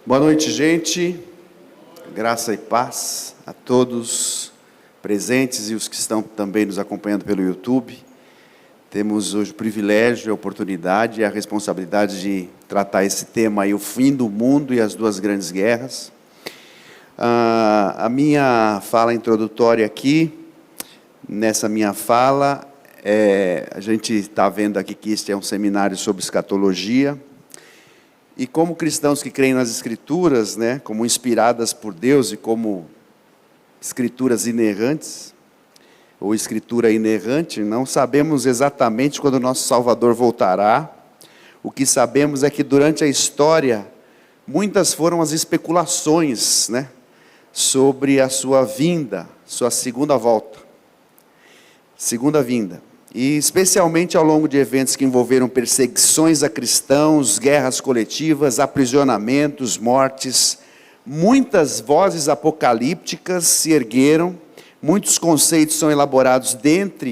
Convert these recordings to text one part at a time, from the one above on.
Boa noite, gente. Graça e paz a todos presentes e os que estão também nos acompanhando pelo YouTube. Temos hoje o privilégio, a oportunidade e a responsabilidade de tratar esse tema aí, o fim do mundo e as duas grandes guerras. A minha fala introdutória aqui, nessa minha fala, a gente está vendo aqui que este é um seminário sobre escatologia. E como cristãos que creem nas Escrituras, né, como inspiradas por Deus e como escrituras inerrantes, ou escritura inerrante, não sabemos exatamente quando o nosso Salvador voltará. O que sabemos é que durante a história, muitas foram as especulações, né, sobre a sua vinda, sua segunda volta, segunda vinda. E especialmente ao longo de eventos que envolveram perseguições a cristãos, guerras coletivas, aprisionamentos, mortes, muitas vozes apocalípticas se ergueram, muitos conceitos são elaborados dentro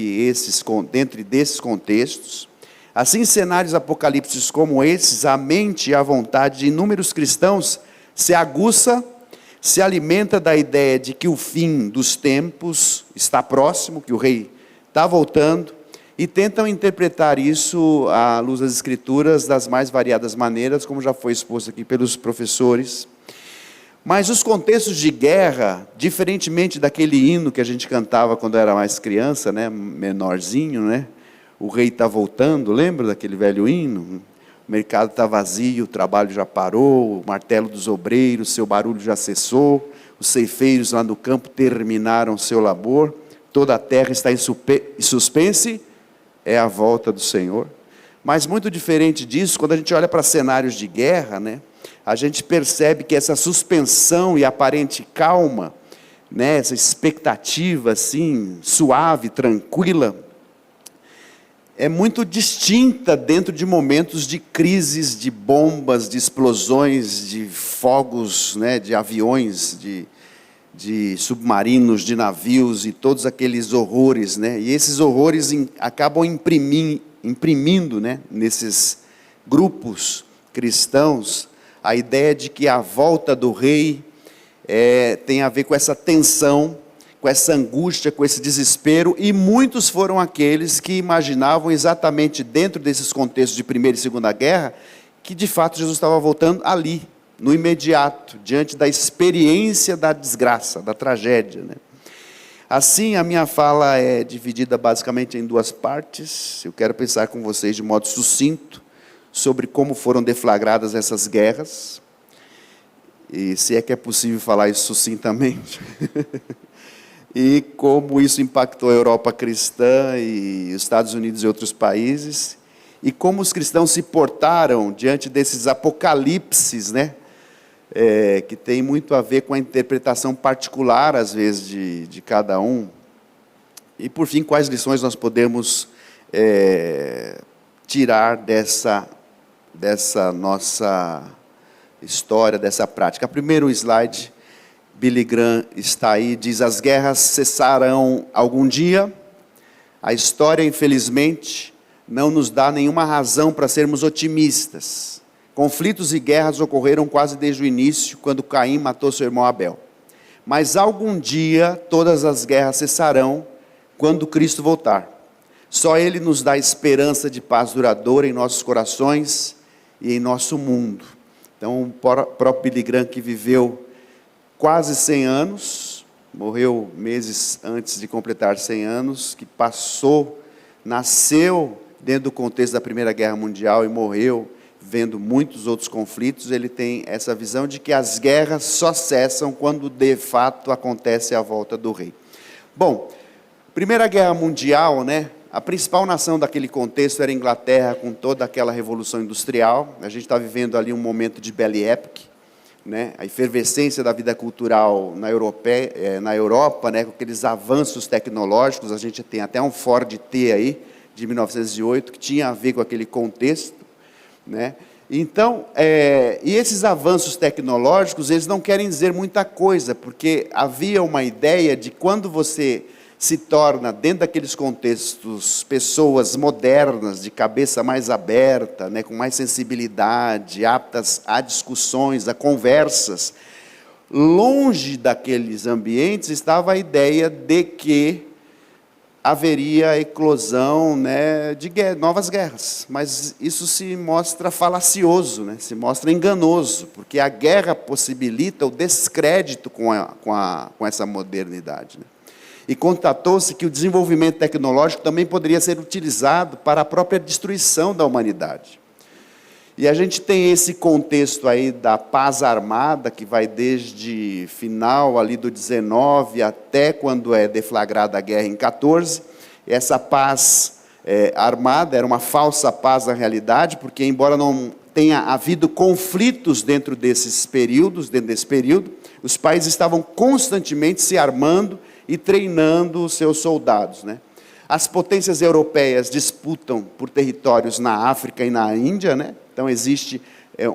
desses contextos. Assim, cenários apocalípticos como esses, a mente e a vontade de inúmeros cristãos se aguça, se alimenta da ideia de que o fim dos tempos está próximo, que o rei está voltando, e tentam interpretar isso à luz das Escrituras das mais variadas maneiras, como já foi exposto aqui pelos professores. Mas os contextos de guerra, diferentemente daquele hino que a gente cantava quando era mais criança, né, menorzinho, né? O rei está voltando, lembra daquele velho hino? O mercado está vazio, o trabalho já parou, o martelo dos obreiros, seu barulho já cessou, os ceifeiros lá no campo terminaram seu labor, toda a terra está em suspense, é a volta do Senhor. Mas muito diferente disso, quando a gente olha para cenários de guerra, né, a gente percebe que essa suspensão e aparente calma, né, essa expectativa assim, suave, tranquila, é muito distinta dentro de momentos de crises, de bombas, de explosões, de fogos, né, de aviões, de submarinos, de navios e todos aqueles horrores, né? E esses horrores acabam imprimindo, né, nesses grupos cristãos, a ideia de que a volta do rei tem a ver com essa tensão, com essa angústia, com esse desespero, e muitos foram aqueles que imaginavam exatamente dentro desses contextos de Primeira e Segunda Guerra, que de fato Jesus estava voltando ali, no imediato, diante da experiência da desgraça, da tragédia, né? Assim, a minha fala é dividida basicamente em duas partes. Eu quero pensar com vocês de modo sucinto sobre como foram deflagradas essas guerras, e se é que é possível falar isso sucintamente, e como isso impactou a Europa cristã e os Estados Unidos e outros países, e como os cristãos se portaram diante desses apocalipses, né? Que tem muito a ver com a interpretação particular, às vezes, de cada um. E, por fim, quais lições nós podemos tirar dessa nossa história, dessa prática. Primeiro slide, Billy Graham está aí, diz: as guerras cessarão algum dia. A história, infelizmente, não nos dá nenhuma razão para sermos otimistas. Conflitos e guerras ocorreram quase desde o início, quando Caim matou seu irmão Abel. Mas algum dia todas as guerras cessarão, quando Cristo voltar. Só Ele nos dá esperança de paz duradoura em nossos corações e em nosso mundo. Então, o próprio Billy Graham, que viveu quase 100 anos, morreu meses antes de completar 100 anos, que nasceu dentro do contexto da Primeira Guerra Mundial e morreu vendo muitos outros conflitos. Ele tem essa visão de que as guerras só cessam quando de fato acontece a volta do rei. Bom, Primeira Guerra Mundial, né? A principal nação daquele contexto era a Inglaterra, com toda aquela revolução industrial. A gente está vivendo ali um momento de Belle Époque, né? A efervescência da vida cultural na Europa, né? Com aqueles avanços tecnológicos. A gente tem até um Ford T aí, de 1908, que tinha a ver com aquele contexto, né? Então, e esses avanços tecnológicos, eles não querem dizer muita coisa, porque havia uma ideia de quando você se torna, dentro daqueles contextos, pessoas modernas, de cabeça mais aberta, né, com mais sensibilidade, aptas a discussões, a conversas, longe daqueles ambientes estava a ideia de que haveria a eclosão, né, de novas guerras. Mas isso se mostra falacioso, né, se mostra enganoso, porque a guerra possibilita o descrédito com essa modernidade, né. E constatou-se que o desenvolvimento tecnológico também poderia ser utilizado para a própria destruição da humanidade. E a gente tem esse contexto aí da paz armada, que vai desde final ali do 19 até quando é deflagrada a guerra em 14. Essa paz armada era uma falsa paz na realidade, porque embora não tenha havido conflitos dentro desse período, os países estavam constantemente se armando e treinando os seus soldados, né? As potências europeias disputam por territórios na África e na Índia, né? Então existe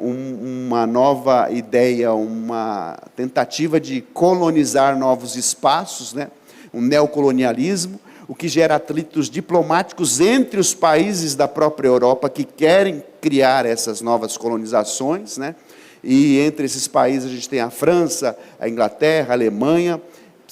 uma nova ideia, uma tentativa de colonizar novos espaços, né? Um neocolonialismo, o que gera atritos diplomáticos entre os países da própria Europa que querem criar essas novas colonizações, né? E entre esses países a gente tem a França, a Inglaterra, a Alemanha,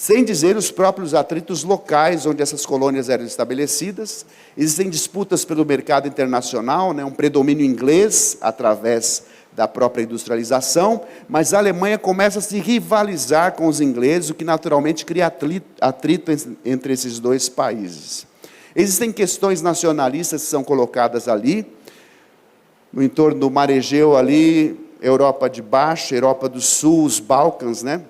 sem dizer os próprios atritos locais onde essas colônias eram estabelecidas. Existem disputas pelo mercado internacional, né, um predomínio inglês através da própria industrialização, mas a Alemanha começa a se rivalizar com os ingleses, o que naturalmente cria atrito entre esses dois países. Existem questões nacionalistas que são colocadas ali, no entorno do Mar Egeu ali, Europa de Baixo, Europa do Sul, os Balcãs, né?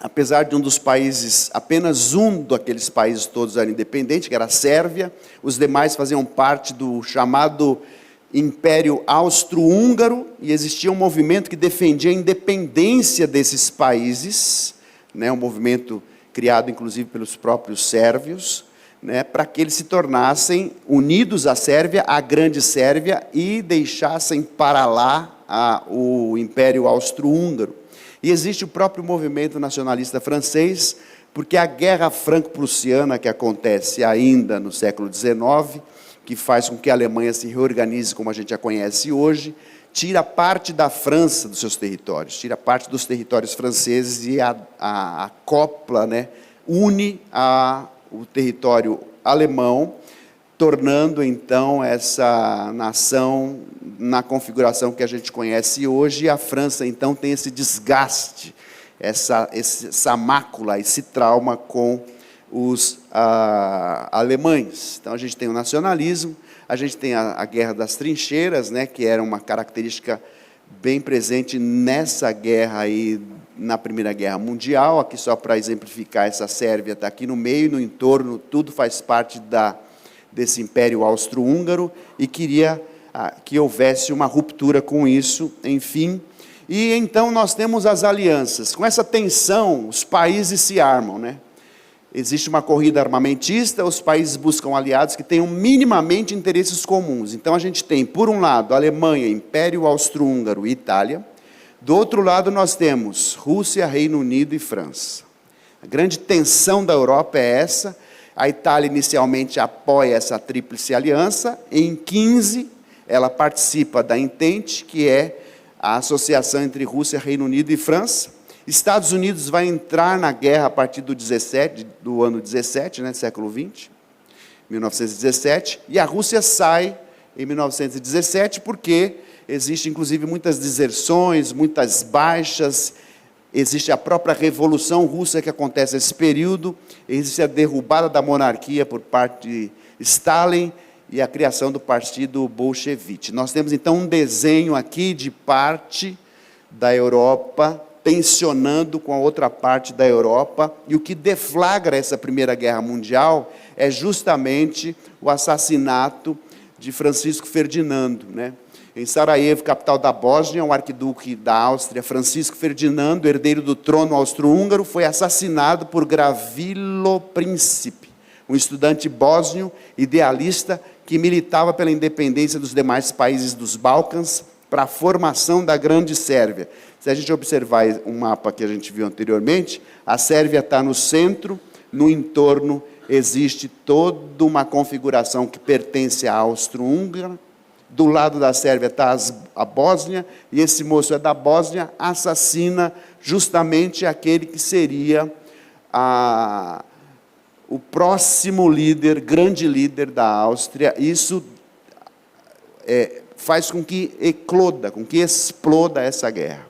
Apesar de um dos países, apenas um daqueles países todos era independente, que era a Sérvia, os demais faziam parte do chamado Império Austro-Húngaro, e existia um movimento que defendia a independência desses países, né, um movimento criado inclusive pelos próprios sérvios, né, para que eles se tornassem unidos à Sérvia, à Grande Sérvia, e deixassem para lá o Império Austro-Húngaro. E existe o próprio movimento nacionalista francês, porque a guerra franco-prussiana, que acontece ainda no século XIX, que faz com que a Alemanha se reorganize como a gente a conhece hoje, tira parte da França dos seus territórios, tira parte dos territórios franceses e acopla, né, une o território alemão, tornando então essa nação na configuração que a gente conhece hoje. E a França então tem esse desgaste, essa mácula, esse trauma com os alemães. Então a gente tem o nacionalismo, a gente tem a guerra das trincheiras, né, que era uma característica bem presente nessa guerra aí, na Primeira Guerra Mundial. Aqui só para exemplificar, essa Sérvia está aqui no meio, no entorno, tudo faz parte desse Império Austro-Húngaro, e queria que houvesse uma ruptura com isso, enfim. E então nós temos as alianças. Com essa tensão, os países se armam, né? Existe uma corrida armamentista, os países buscam aliados que tenham minimamente interesses comuns. Então a gente tem, por um lado, Alemanha, Império Austro-Húngaro e Itália. Do outro lado nós temos Rússia, Reino Unido e França. A grande tensão da Europa é essa. A Itália inicialmente apoia essa tríplice aliança. Em 15, ela participa da Entente, que é a associação entre Rússia, Reino Unido e França. Estados Unidos vai entrar na guerra a partir do ano 17, né, século 20, 1917, e a Rússia sai em 1917, porque existe inclusive muitas deserções, muitas baixas. Existe a própria Revolução Russa que acontece nesse período, existe a derrubada da monarquia por parte de Stalin e a criação do partido bolchevique. Nós temos então um desenho aqui de parte da Europa tensionando com a outra parte da Europa, e o que deflagra essa Primeira Guerra Mundial é justamente o assassinato de Francisco Ferdinando, né? Em Sarajevo, capital da Bósnia, o arquiduque da Áustria, Francisco Ferdinando, herdeiro do trono austro-húngaro, foi assassinado por Gavrilo Princip, um estudante bósnio idealista que militava pela independência dos demais países dos Balcãs para a formação da Grande Sérvia. Se a gente observar um mapa que a gente viu anteriormente, a Sérvia está no centro, no entorno existe toda uma configuração que pertence à Áustria-Húngara. Do lado da Sérvia está a Bósnia, e esse moço é da Bósnia, assassina justamente aquele que seria o próximo líder, grande líder da Áustria. Isso faz com que ecloda, com que exploda essa guerra.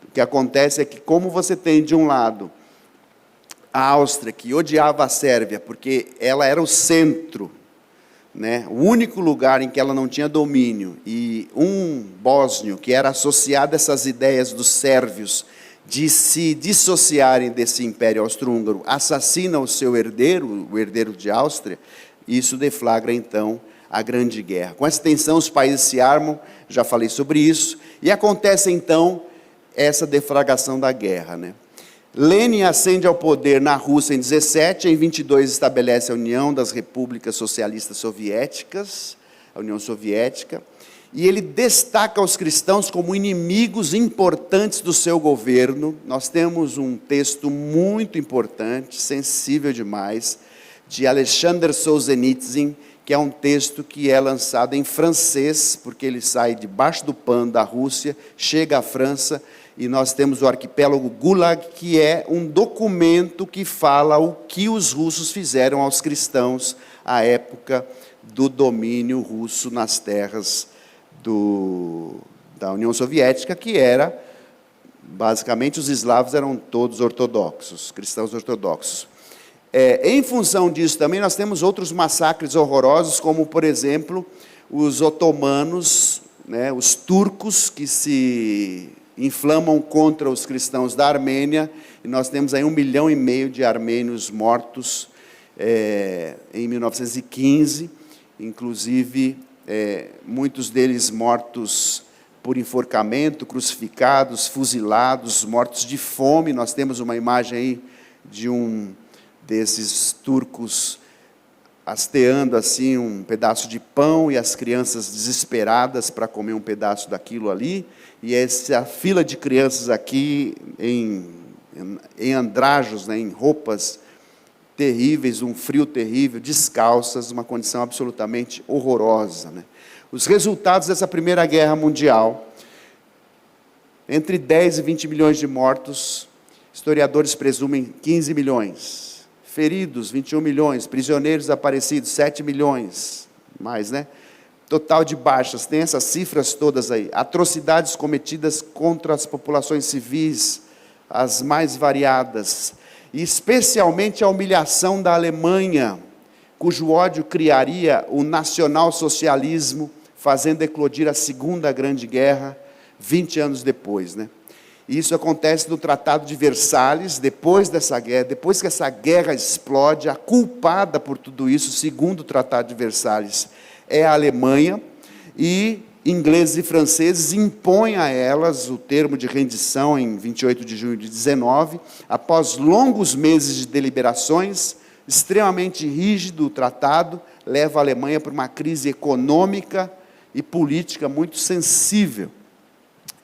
O que acontece é que, como você tem, de um lado, a Áustria, que odiava a Sérvia, porque ela era o centro, né, o único lugar em que ela não tinha domínio, e um bósnio que era associado a essas ideias dos sérvios de se dissociarem desse império austro-húngaro, assassina o seu herdeiro, o herdeiro de Áustria, e isso deflagra, então, a Grande Guerra. Com essa tensão, os países se armam, já falei sobre isso, e acontece, então, essa deflagração da guerra, né? Lenin ascende ao poder na Rússia em 17, em 22 estabelece a União das Repúblicas Socialistas Soviéticas, a União Soviética, e ele destaca os cristãos como inimigos importantes do seu governo. Nós temos um texto muito importante, sensível demais, de Alexander Solzhenitsyn, que é um texto que é lançado em francês, porque ele sai debaixo do pano da Rússia, chega à França, e nós temos o arquipélago Gulag, que é um documento que fala o que os russos fizeram aos cristãos à época do domínio russo nas terras da União Soviética, que era, basicamente, os eslavos eram todos ortodoxos, cristãos ortodoxos. Em função disso também, nós temos outros massacres horrorosos, como, por exemplo, os otomanos, né, os turcos, que se inflamam contra os cristãos da Armênia, e nós temos aí 1,5 milhão de armênios mortos em 1915, inclusive muitos deles mortos por enforcamento, crucificados, fuzilados, mortos de fome. Nós temos uma imagem aí de um desses turcos hasteando assim um pedaço de pão, e as crianças desesperadas para comer um pedaço daquilo ali, e essa fila de crianças aqui em andrajos, né, em roupas terríveis, um frio terrível, descalças, uma condição absolutamente horrorosa, né? Os resultados dessa Primeira Guerra Mundial: entre 10 e 20 milhões de mortos, historiadores presumem 15 milhões, feridos 21 milhões, prisioneiros desaparecidos 7 milhões, mais, né? Total de baixas, tem essas cifras todas aí. Atrocidades cometidas contra as populações civis, as mais variadas, e especialmente a humilhação da Alemanha, cujo ódio criaria o nacionalsocialismo, fazendo eclodir a Segunda Grande Guerra, 20 anos depois, né? E isso acontece no Tratado de Versalhes. Depois dessa guerra, depois que essa guerra explode, a culpada por tudo isso, segundo o Tratado de Versalhes, é a Alemanha, e ingleses e franceses impõem a elas o termo de rendição em 28 de junho de 19, após longos meses de deliberações. Extremamente rígido o tratado, leva a Alemanha para uma crise econômica e política muito sensível.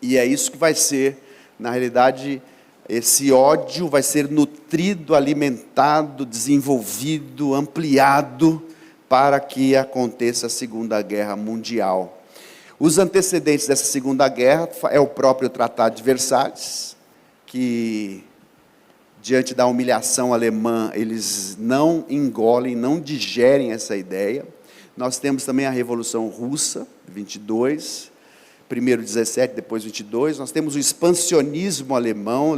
E é isso que vai ser, na realidade, esse ódio vai ser nutrido, alimentado, desenvolvido, ampliado, para que aconteça a Segunda Guerra Mundial. Os antecedentes dessa Segunda Guerra é o próprio Tratado de Versalhes, que, diante da humilhação alemã, eles não engolem, não digerem essa ideia. Nós temos também a Revolução Russa, 22, primeiro 17, depois 22. Nós temos o expansionismo alemão,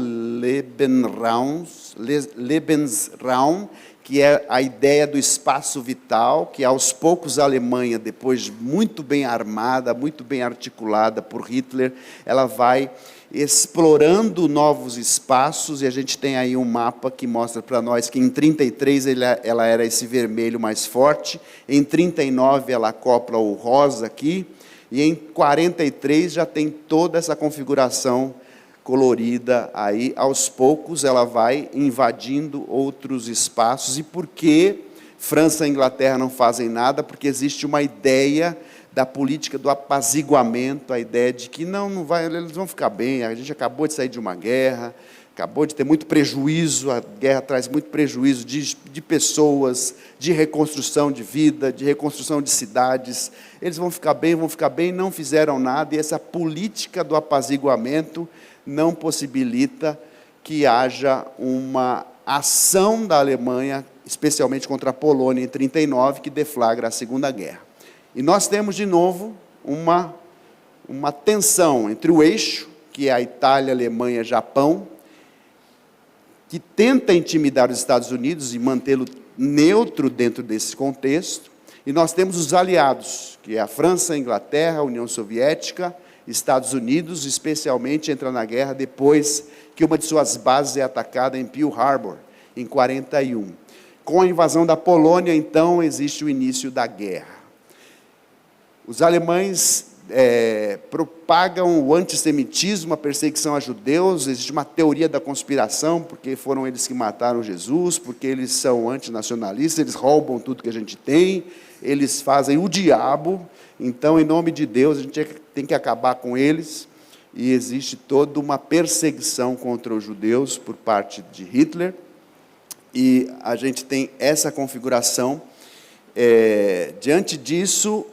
Lebensraum, que é a ideia do espaço vital, que aos poucos a Alemanha, depois muito bem armada, muito bem articulada por Hitler, ela vai explorando novos espaços, e a gente tem aí um mapa que mostra para nós que em 33 ela era esse vermelho mais forte, em 39 ela acopla o rosa aqui, e em 43 já tem toda essa configuração colorida aí. Aos poucos ela vai invadindo outros espaços. E por que França e Inglaterra não fazem nada? Porque existe uma ideia da política do apaziguamento, a ideia de que não vai, eles vão ficar bem, a gente acabou de sair de uma guerra, acabou de ter muito prejuízo, a guerra traz muito prejuízo de pessoas, de reconstrução de vida, de reconstrução de cidades. Eles vão ficar bem, não fizeram nada, e essa política do apaziguamento não possibilita que haja uma ação da Alemanha, especialmente contra a Polônia, em 1939, que deflagra a Segunda Guerra. E nós temos, de novo, uma tensão entre o eixo, que é a Itália, Alemanha, Japão, que tenta intimidar os Estados Unidos e mantê-lo neutro dentro desse contexto, e nós temos os aliados, que é a França, a Inglaterra, a União Soviética, Estados Unidos, especialmente entra na guerra depois que uma de suas bases é atacada em Pearl Harbor, em 1941. Com a invasão da Polônia, então, existe o início da guerra. Os alemães propagam o antissemitismo, a perseguição a judeus. Existe uma teoria da conspiração, porque foram eles que mataram Jesus, porque eles são antinacionalistas, eles roubam tudo que a gente tem, eles fazem o diabo. Então, em nome de Deus, a gente tem que acabar com eles, e existe toda uma perseguição contra os judeus por parte de Hitler, e a gente tem essa configuração. Diante disso,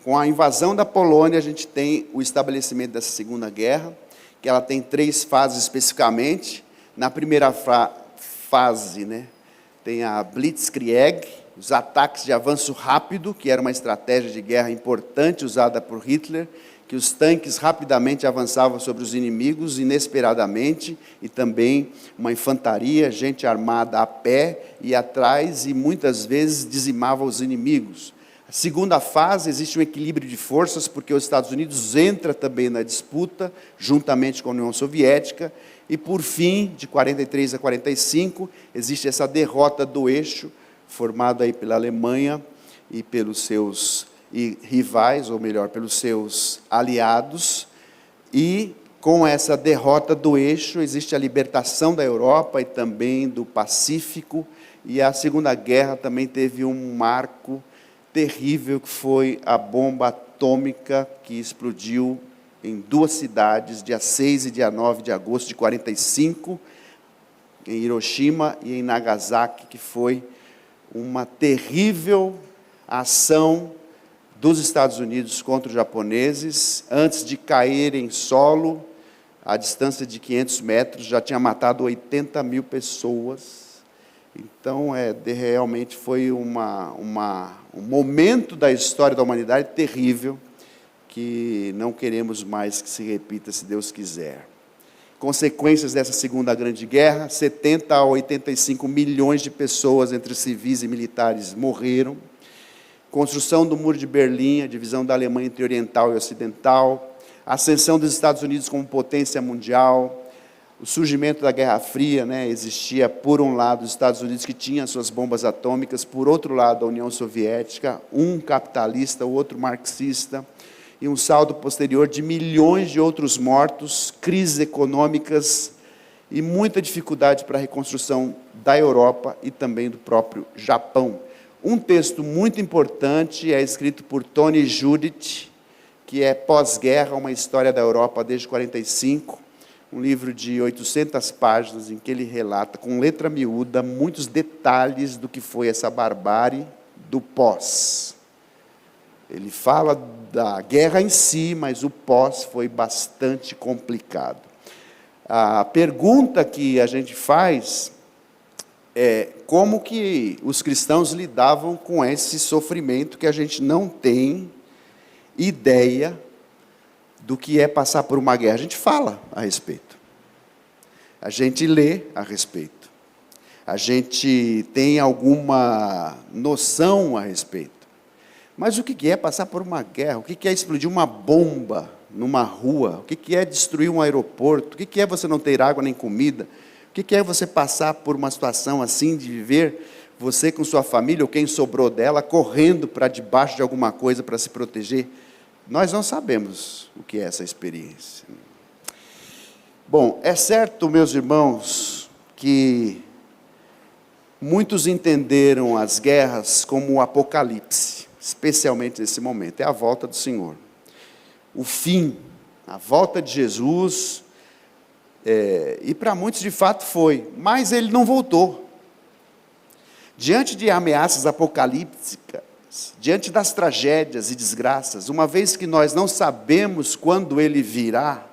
com a invasão da Polônia, a gente tem o estabelecimento dessa Segunda Guerra, que ela tem 3 fases especificamente. Na primeira fase, tem a Blitzkrieg, os ataques de avanço rápido, que era uma estratégia de guerra importante usada por Hitler, que os tanques rapidamente avançavam sobre os inimigos, inesperadamente, e também uma infantaria, gente armada a pé e atrás, e muitas vezes dizimava os inimigos. A segunda fase, existe um equilíbrio de forças, porque os Estados Unidos entra também na disputa, juntamente com a União Soviética, e por fim, de 43 a 45, existe essa derrota do eixo, formada aí pela Alemanha e pelos seus rivais, ou melhor, pelos seus aliados, e com essa derrota do eixo, existe a libertação da Europa e também do Pacífico, e a Segunda Guerra também teve um marco terrível, que foi a bomba atômica que explodiu em 2 cidades, dia 6 e dia 9 de agosto de 45, em Hiroshima e em Nagasaki, que foi uma terrível ação dos Estados Unidos contra os japoneses. Antes de cair em solo, a distância de 500 metros, já tinha matado 80 mil pessoas. Então, realmente foi um momento da história da humanidade terrível, que não queremos mais que se repita, se Deus quiser. Consequências dessa Segunda Grande Guerra: 70 a 85 milhões de pessoas, entre civis e militares, morreram. Construção do Muro de Berlim, a divisão da Alemanha entre oriental e ocidental, a ascensão dos Estados Unidos como potência mundial, o surgimento da Guerra Fria, existia, por um lado, os Estados Unidos, que tinham suas bombas atômicas, por outro lado, a União Soviética, um capitalista, o outro marxista, e um saldo posterior de milhões de outros mortos, crises econômicas e muita dificuldade para a reconstrução da Europa e também do próprio Japão. Um texto muito importante é escrito por Tony Judith, que é Pós-Guerra, uma história da Europa desde 1945, um livro de 800 páginas, em que ele relata, com letra miúda, muitos detalhes do que foi essa barbárie do pós. Ele fala da guerra em si, mas o pós foi bastante complicado. A pergunta que a gente faz é como que os cristãos lidavam com esse sofrimento que a gente não tem ideia do que é passar por uma guerra. A gente fala a respeito, a gente lê a respeito, a gente tem alguma noção a respeito. Mas o que é passar por uma guerra? O que é explodir uma bomba numa rua? O que é destruir um aeroporto? O que é você não ter água nem comida? O que é você passar por uma situação assim, de viver você com sua família, ou quem sobrou dela, correndo para debaixo de alguma coisa para se proteger? Nós não sabemos o que é essa experiência. Bom, é certo, meus irmãos, que muitos entenderam as guerras como o apocalipse, especialmente nesse momento. É a volta do Senhor. O fim, a volta de Jesus, E para muitos de fato foi, mas ele não voltou. Diante de ameaças apocalípticas, diante das tragédias e desgraças, uma vez que nós não sabemos quando ele virá,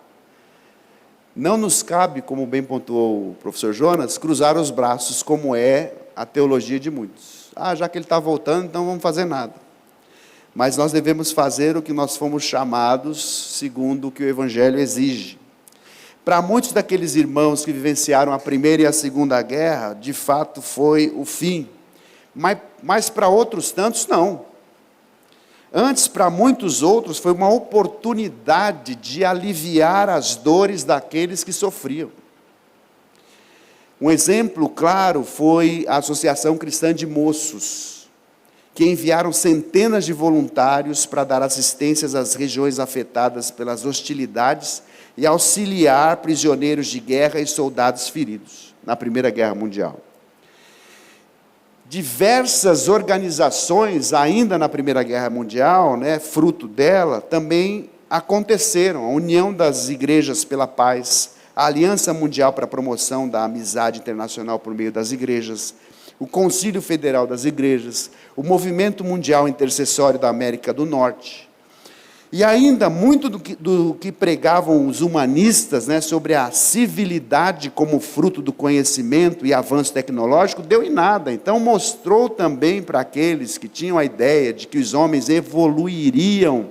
não nos cabe, como bem pontuou o professor Jonas, cruzar os braços, como é a teologia de muitos. Já que ele está voltando, então não vamos fazer nada. Mas nós devemos fazer o que nós fomos chamados, segundo o que o Evangelho exige. Para muitos daqueles irmãos que vivenciaram a Primeira e a Segunda Guerra, de fato foi o fim. Mas para outros tantos, não. Antes, para muitos outros, foi uma oportunidade de aliviar as dores daqueles que sofriam. Um exemplo claro foi a Associação Cristã de Moços, que enviaram centenas de voluntários para dar assistências às regiões afetadas pelas hostilidades e auxiliar prisioneiros de guerra e soldados feridos na Primeira Guerra Mundial. Diversas organizações, ainda na Primeira Guerra Mundial, fruto dela, também aconteceram. A União das Igrejas pela Paz, a Aliança Mundial para a Promoção da Amizade Internacional por meio das igrejas, o Concílio Federal das Igrejas, o Movimento Mundial Intercessório da América do Norte. E ainda muito do que pregavam os humanistas, sobre a civilidade como fruto do conhecimento e avanço tecnológico, deu em nada. Então mostrou também para aqueles que tinham a ideia de que os homens evoluiriam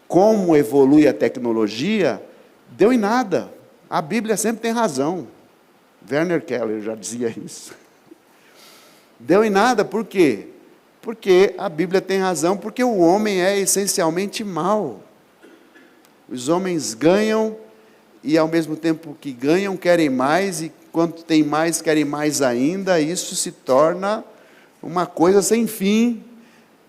como evolui a tecnologia, deu em nada. A Bíblia sempre tem razão. Werner Keller já dizia isso. Deu em nada, por quê? Porque a Bíblia tem razão, porque o homem é essencialmente mau. Os homens ganham, e ao mesmo tempo que ganham, querem mais, e quanto tem mais, querem mais ainda. Isso se torna uma coisa sem fim,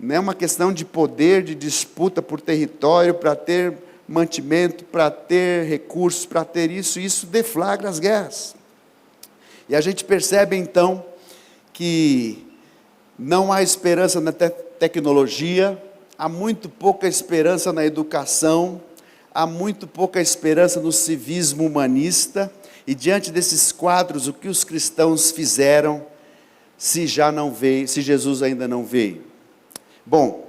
uma questão de poder, de disputa por território, para ter mantimento, para ter recursos, para ter isso, e isso deflagra as guerras. E a gente percebe então que não há esperança na tecnologia, há muito pouca esperança na educação, há muito pouca esperança no civismo humanista, e diante desses quadros, o que os cristãos fizeram, se Jesus ainda não veio? Bom,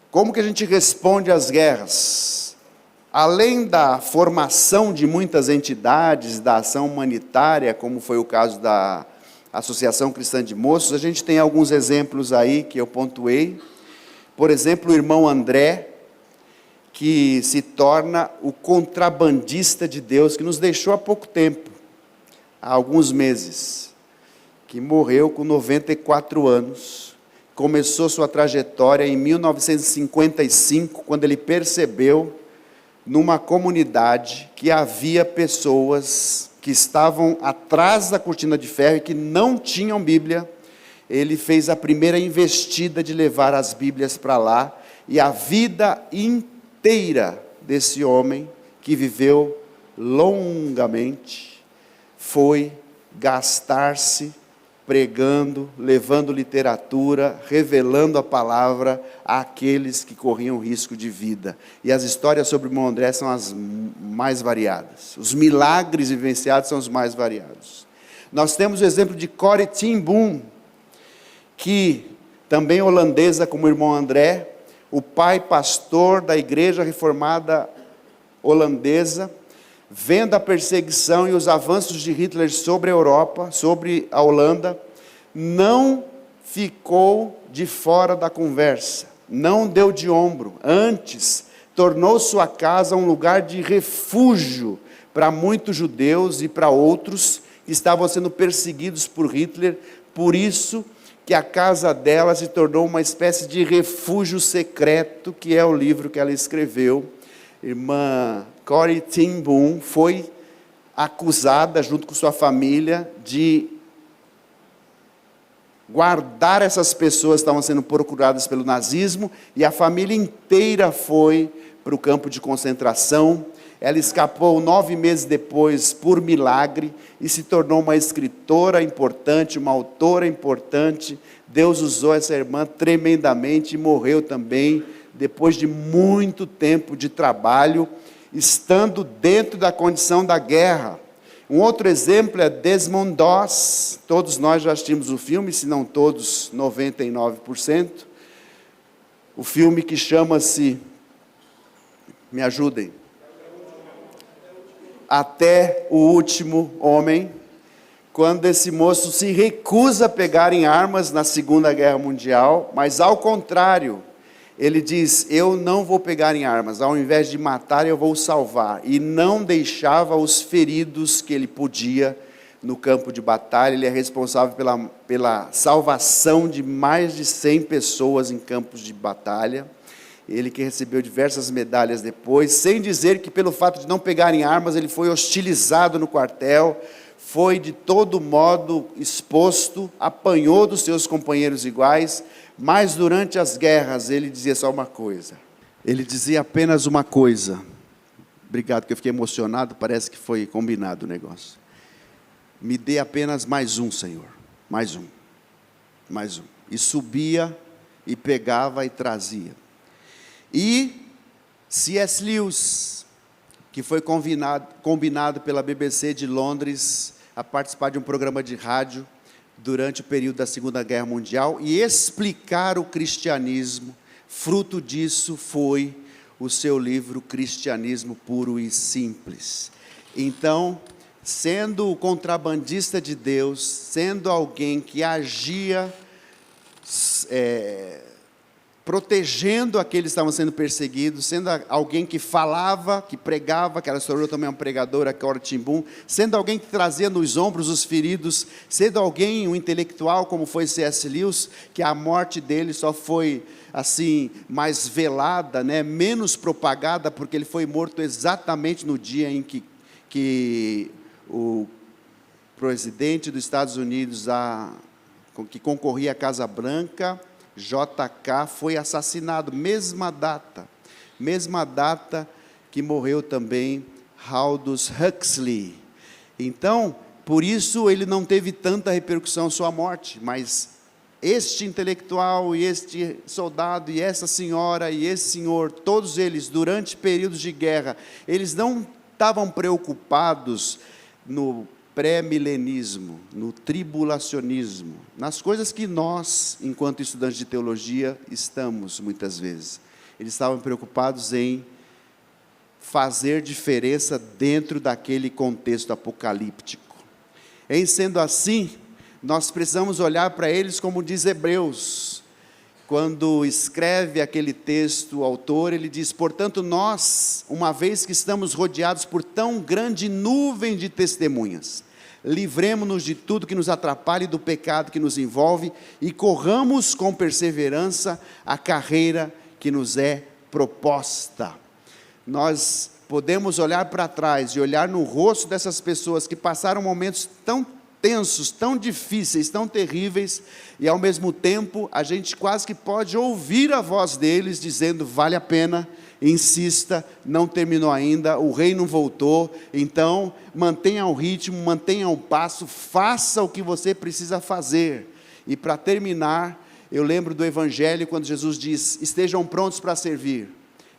como que a gente responde às guerras? Além da formação de muitas entidades, da ação humanitária, como foi o caso da Associação Cristã de Moços, a gente tem alguns exemplos aí que eu pontuei. Por exemplo, o irmão André, que se torna o contrabandista de Deus, que nos deixou há pouco tempo, há alguns meses, que morreu com 94 anos, começou sua trajetória em 1955, quando ele percebeu, numa comunidade, que havia pessoas que estavam atrás da cortina de ferro e que não tinham Bíblia. Ele fez a primeira investida de levar as Bíblias para lá, e a vida inteira desse homem, que viveu longamente, foi gastar-se pregando, levando literatura, revelando a palavra àqueles que corriam risco de vida. E as histórias sobre o irmão André são as mais variadas. Os milagres vivenciados são os mais variados. Nós temos o exemplo de Corrie ten Boom, que também holandesa como o irmão André, o pai pastor da igreja reformada holandesa, vendo a perseguição e os avanços de Hitler sobre a Europa, sobre a Holanda, não ficou de fora da conversa, não deu de ombro, antes tornou sua casa um lugar de refúgio para muitos judeus e para outros que estavam sendo perseguidos por Hitler. Por isso que a casa dela se tornou uma espécie de refúgio secreto, que é o livro que ela escreveu. Irmã Corrie ten Boom foi acusada, junto com sua família, de guardar essas pessoas que estavam sendo procuradas pelo nazismo, e a família inteira foi para o campo de concentração. Ela escapou 9 meses depois, por milagre, e se tornou uma escritora importante, uma autora importante. Deus usou essa irmã tremendamente, e morreu também, depois de muito tempo de trabalho. estando dentro da condição da guerra. Um outro exemplo é Desmond Doss. Todos nós já assistimos o filme, se não todos, 99%. O filme que chama-se, me ajudem, Até o Último Homem, quando esse moço se recusa a pegar em armas na Segunda Guerra Mundial, mas ao contrário, ele diz, eu não vou pegar em armas, ao invés de matar eu vou salvar, e não deixava os feridos que ele podia no campo de batalha. Ele é responsável pela salvação de mais de 100 pessoas em campos de batalha, ele que recebeu diversas medalhas depois, sem dizer que pelo fato de não pegar em armas, ele foi hostilizado no quartel, foi de todo modo exposto, apanhou dos seus companheiros iguais, mas durante as guerras ele dizia só uma coisa, ele dizia apenas uma coisa, obrigado que eu fiquei emocionado, parece que foi combinado o negócio, me dê apenas mais um, Senhor, mais um, e subia, e pegava e trazia. E C.S. Lewis, que foi combinado pela BBC de Londres a participar de um programa de rádio durante o período da Segunda Guerra Mundial e explicar o cristianismo, fruto disso foi o seu livro Cristianismo Puro e Simples. Então, sendo o contrabandista de Deus, sendo alguém que agia protegendo aqueles que estavam sendo perseguidos, sendo alguém que falava, que pregava, que ela se tornou também uma pregadora, que era Timbum, sendo alguém que trazia nos ombros os feridos, sendo alguém, um intelectual como foi C.S. Lewis, que a morte dele só foi assim, mais velada, né, menos propagada, porque ele foi morto exatamente no dia em que o presidente dos Estados Unidos, que concorria à Casa Branca, JK, foi assassinado, mesma data que morreu também Aldous Huxley. Então, por isso ele não teve tanta repercussão sua morte, mas este intelectual e este soldado e essa senhora e esse senhor, todos eles durante períodos de guerra, eles não estavam preocupados no pré-milenismo, no tribulacionismo, nas coisas que nós, enquanto estudantes de teologia, estamos muitas vezes. Eles estavam preocupados em fazer diferença dentro daquele contexto apocalíptico. Em sendo assim, nós precisamos olhar para eles como diz Hebreus, quando escreve aquele texto, o autor, ele diz, portanto nós, uma vez que estamos rodeados por tão grande nuvem de testemunhas, livremo-nos de tudo que nos atrapalhe, do pecado que nos envolve, e corramos com perseverança a carreira que nos é proposta. Nós podemos olhar para trás e olhar no rosto dessas pessoas que passaram momentos tão tensos, tão difíceis, tão terríveis, e ao mesmo tempo a gente quase que pode ouvir a voz deles dizendo, vale a pena, insista, não terminou ainda, o rei não voltou, então mantenha o ritmo, mantenha o passo, faça o que você precisa fazer. E para terminar, eu lembro do Evangelho quando Jesus diz, estejam prontos para servir,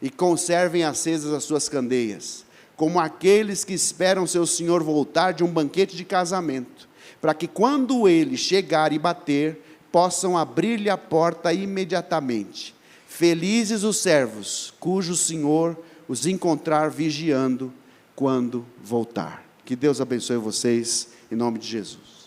e conservem acesas as suas candeias, como aqueles que esperam seu Senhor voltar de um banquete de casamento, para que quando ele chegar e bater, possam abrir-lhe a porta imediatamente. Felizes os servos, cujo Senhor os encontrar vigiando quando voltar. Que Deus abençoe vocês, em nome de Jesus.